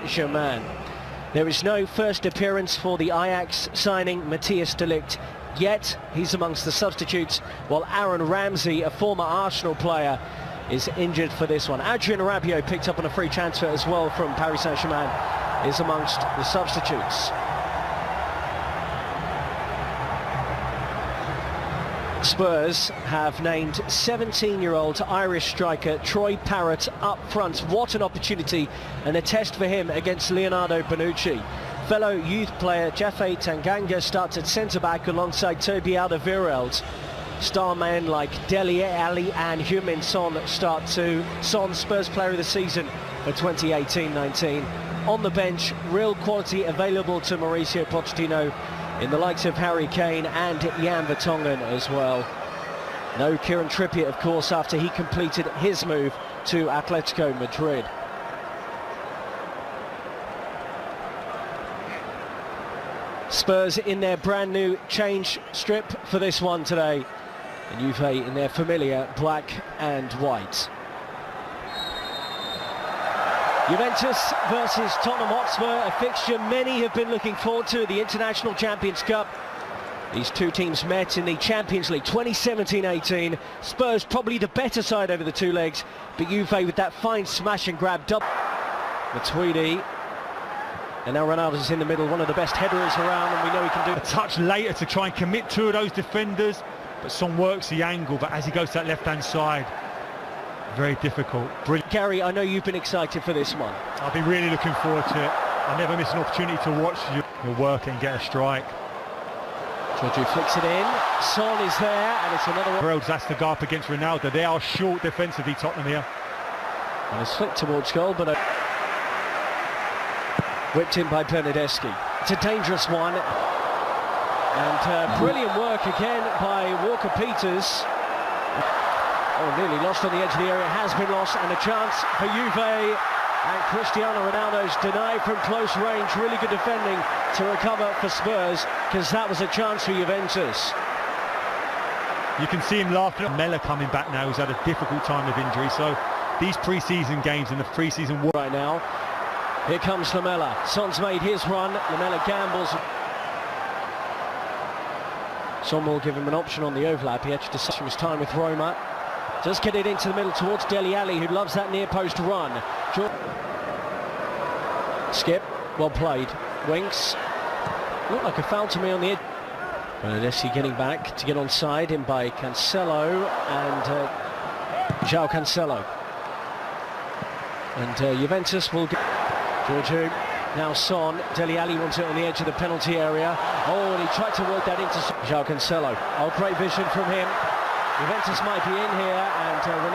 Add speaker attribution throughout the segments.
Speaker 1: Saint-Germain. There is no first appearance for the Ajax signing Matthias de Ligt yet. He's amongst the substitutes, while Aaron Ramsey, a former Arsenal player, is injured for this one. Adrien Rabiot, picked up on a free transfer as well from Paris Saint-Germain, is amongst the substitutes. Spurs have named 17-year-old Irish striker Troy Parrott up front. What an opportunity and a test for him against Leonardo Bonucci. Fellow youth player Jaffe Tanganga starts at centre-back alongside Toby Alderweireld. Star men like Dele Alli and Heung-min Son start too. Son, Spurs Player of the Season for 2018-19. On the bench, real quality available to Mauricio Pochettino in the likes of Harry Kane and Jan Vertonghen as well. No Kieran Trippier, of course, after he completed his move to Atletico Madrid. Spurs in their brand new change strip for this one today, and Juve in their familiar black and white. Juventus versus Tottenham Hotspur, a fixture many have been looking forward to, the International Champions Cup. These two teams met in the Champions League 2017-18. Spurs probably the better side over the two legs, but Juve with that fine smash and grab double. Matuidi, and now Ronaldo's in the middle, one of the best headers around, and we know he can do
Speaker 2: a touch later to try and commit two of those defenders, but Son works the angle, but as he goes to that left-hand side, very difficult. Brilliant.
Speaker 1: Gary, I know you've been excited for this one.
Speaker 2: I'll be really looking forward to it. I never miss an opportunity to watch you work and get a strike.
Speaker 1: Giorgio flicks it in, Son is there, and it's another one.
Speaker 2: Worlds has to go up against Ronaldo. They are short defensively, Tottenham here.
Speaker 1: And it's flicked towards goal, but whipped in by Bernardeschi. It's a dangerous one, and brilliant work again by Walker-Peters. Oh, nearly lost on the edge of the area, has been lost, and a chance for Juve, and Cristiano Ronaldo's denied from close range. Really good defending to recover for Spurs, because that was a chance for Juventus.
Speaker 2: You can see him laughing at Mella coming back now, who's had a difficult time with injury, so these pre-season games and the pre-season war
Speaker 1: right now. Here comes Lamela. Son's made his run, Lamela gambles. Son will give him an option on the overlap. He actually decided his time with Roma. Just get it into the middle towards Dele Alli, who loves that near post run. Skip, well played. Winks. Looked like a foul to me on the edge. Bernardeschi getting back to get onside, in by Cancelo and João Cancelo. And Juventus will get Giorgio. Now Son. Dele Alli wants it on the edge of the penalty area. Oh, and he tried to work that into João Cancelo. Oh, great vision from him. Juventus might be in here, and
Speaker 2: in terms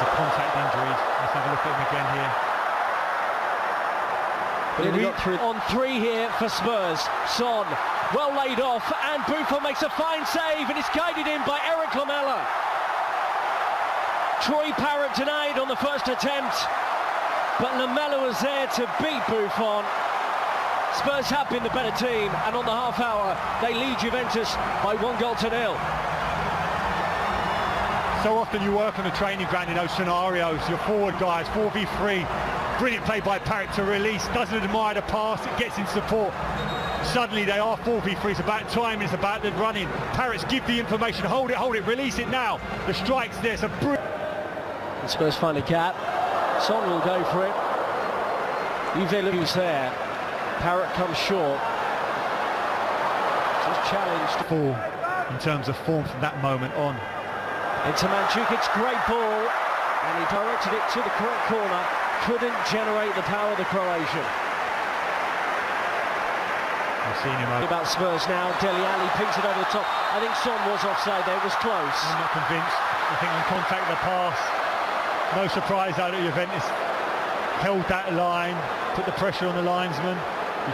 Speaker 2: of contact injuries. Let's have a look at him again here.
Speaker 1: But he got through on three here for Spurs. Son, well laid off, and Buffon makes a fine save, and it's guided in by Eric Lamela. Troy Parrott denied on the first attempt, but Lamela was there to beat Buffon. Spurs have been the better team, and on the half hour, they lead Juventus by 1-0.
Speaker 2: So often you work on a training ground in those scenarios, your forward guys, 4v3, brilliant play by Parrott to release, doesn't admire the pass, it gets in support. Suddenly they are 4v3, it's about time, it's about the running. Parrott's give the information, hold it, release it now. The strike's there, so brilliant.
Speaker 1: And Spurs find a gap, Son will go for it. Juve there, Parrott comes short. Just challenged.
Speaker 2: In terms of form from that moment on.
Speaker 1: Into Mandzukic, great ball, and he directed it to the correct corner. Couldn't generate the power of the Croatian.
Speaker 2: I've seen him over.
Speaker 1: About Spurs now, Dele Alli pings it over the top. I think Son was offside there, it was close.
Speaker 2: I'm not convinced. I think on contact of the pass, no surprise out of Juventus. Held that line, put the pressure on the linesman.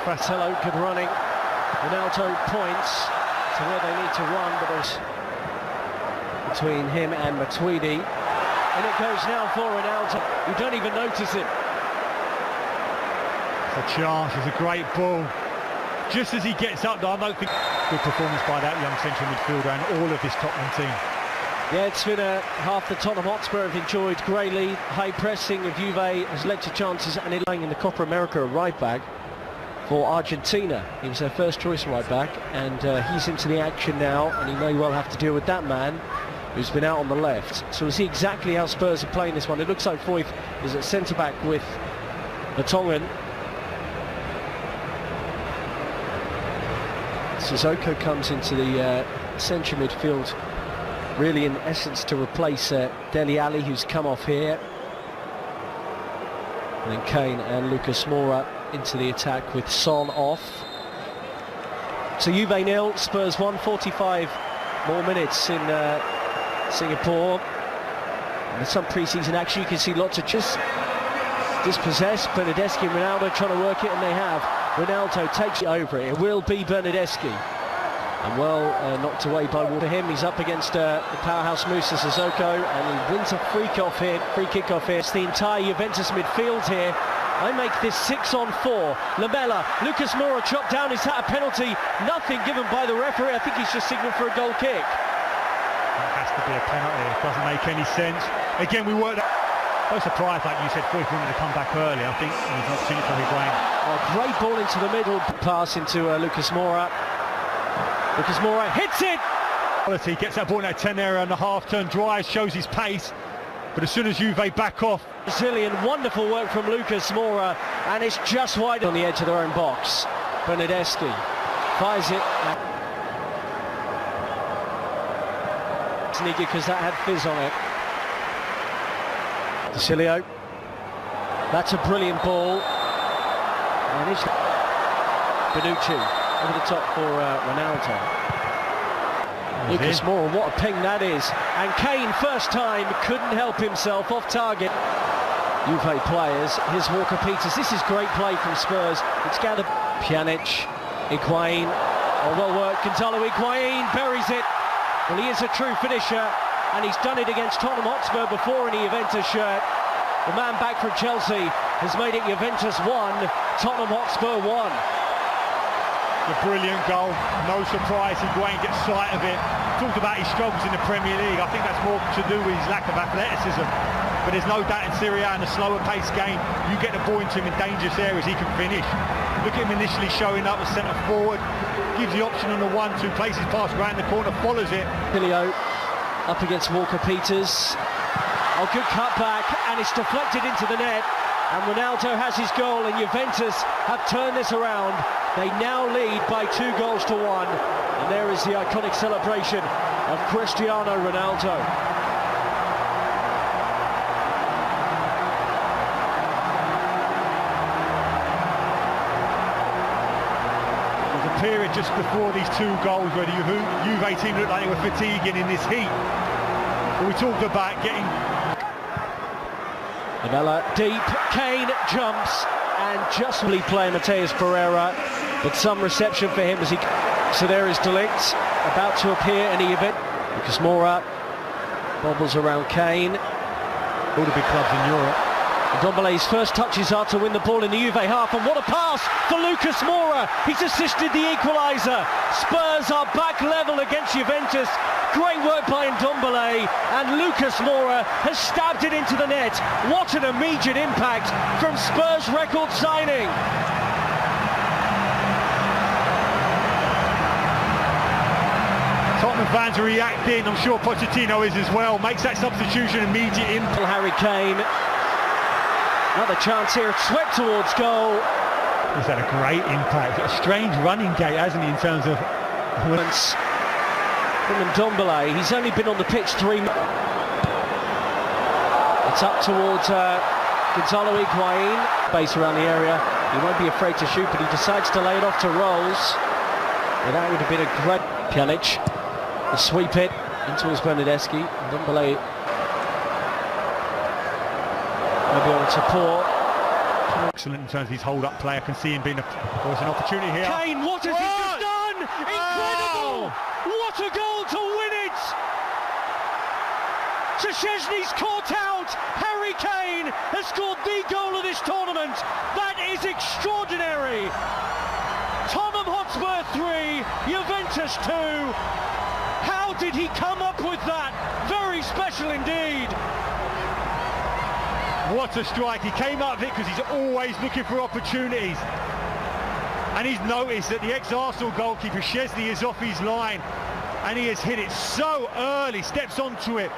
Speaker 1: Cancelo good running. Ronaldo points to where they need to run, but there's between him and Matuidi, and it goes now for Ronaldo. You don't even notice it.
Speaker 2: It's a chance, it's a great ball. Just as he gets up, I don't think good performance by that young central midfielder and all of this Tottenham team.
Speaker 1: Yeah, it's been a half the Tottenham Hotspur have enjoyed. Greatly high pressing of Juve has led to chances, and it lying in the Copa America a right back for Argentina. He was their first choice right back, and he's into the action now, and he may well have to deal with that man who's been out on the left. So we'll see exactly how Spurs are playing this one. It looks like Foyth is at centre back with Vertonghen. Sissoko comes into the central midfield, really in essence to replace Dele Alli, who's come off here. And then Kane and Lucas Moura into the attack with Son off. So Juve 0, Spurs 1, 45 more minutes in Singapore. And with some pre-season action, you can see lots of just dispossessed. Bernardeschi and Ronaldo trying to work it, and they have. Ronaldo takes it over it. It will be Bernardeschi. And well knocked away by him. He's up against the powerhouse Moussa Sissoko, and he wins a free kick off here. It's the entire Juventus midfield here. I make this 6-on-4. Lamela, Lucas Moura chopped down. Is that a penalty? Nothing given by the referee. I think he's just signalled for a goal kick.
Speaker 2: It has to be a penalty. It doesn't make any sense. Again, we weren't so surprised, like you said, Foyth wanted to come back early. I think it was an opportunity for Higuain.
Speaker 1: Oh, great ball into the middle. Pass into Lucas Moura. Lucas Moura hits it!
Speaker 2: Quality, gets that ball in that 10 area on the half-turn, drives, shows his pace. But as soon as Juve back off...
Speaker 1: Brazilian, wonderful work from Lucas Moura, and it's just wide on the edge of their own box. Bernardeschi fires it. Sneaky, because that had fizz on it. D'Silio. That's a brilliant ball. And it's Bonucci over the top for Ronaldo. Lucas Moura, what a ping that is. And Kane, first time, couldn't help himself, off target. Juve players, here's Walker Peters. This is great play from Spurs. It's gathered. Pjanic, Higuain. Oh, well worked. Gonzalo Higuain buries it. Well, he is a true finisher, and he's done it against Tottenham Hotspur before in a Juventus shirt. The man back from Chelsea has made it Juventus 1, Tottenham Hotspur 1.
Speaker 2: A brilliant goal, no surprise Higuain gets sight of it. Talked about his struggles in the Premier League. I think that's more to do with his lack of athleticism. But there's no doubt in Serie A, in a slower paced game, you get the ball into him in dangerous areas, he can finish. Look at him initially showing up as centre forward, gives the option on the 1-2, places pass around the corner, follows it.
Speaker 1: Filio up against Walker Peters. Oh, good cut back, and it's deflected into the net. And Ronaldo has his goal, and Juventus have turned this around. They now lead by 2 goals to 1. And there is the iconic celebration of Cristiano Ronaldo.
Speaker 2: There's a period just before these 2 goals where the Juve team looked like they were fatiguing in this heat. But we talked about getting...
Speaker 1: Lamela deep, Kane jumps, and justly playing Mateus Pereira, but some reception for him as he... So there is De Ligt, about to appear in the event. Lucas Moura bobbles around Kane.
Speaker 2: All the big clubs in Europe.
Speaker 1: Ndombele's first touches are to win the ball in the Juve half, and what a pass for Lucas Moura. He's assisted the equaliser. Spurs are back level against Juventus. Great work by Ndombele, and Lucas Moura has stabbed it into the net. What an immediate impact from Spurs' record signing.
Speaker 2: Tottenham fans are reacting, I'm sure Pochettino is as well. Makes that substitution immediate impact.
Speaker 1: Harry Kane. Another chance here, swept towards goal.
Speaker 2: He's had a great impact. A strange running gait, hasn't he, in terms of...
Speaker 1: From Ndombele, he's only been on the pitch 3 minutes. It's up towards Gonzalo Higuain. Base around the area. He won't be afraid to shoot, but he decides to lay it off to Rolls. And that would have been a great... Pjanic, the sweep it in towards Bernardeschi. Ndombele maybe on support.
Speaker 2: Excellent in terms of his hold-up play. I can see him being there's an opportunity here.
Speaker 1: Kane, what has he just done? Incredible! What a goal to win it! Szczesny's caught out. Harry Kane has scored the goal of this tournament. That is extraordinary. Tottenham Hotspur 3, Juventus 2. How did he come up with that? Very special indeed.
Speaker 2: What a strike. He came out of it because he's always looking for opportunities. And he's noticed that the ex-Arsenal goalkeeper, Szczesny, is off his line. And he has hit it so early, steps onto it.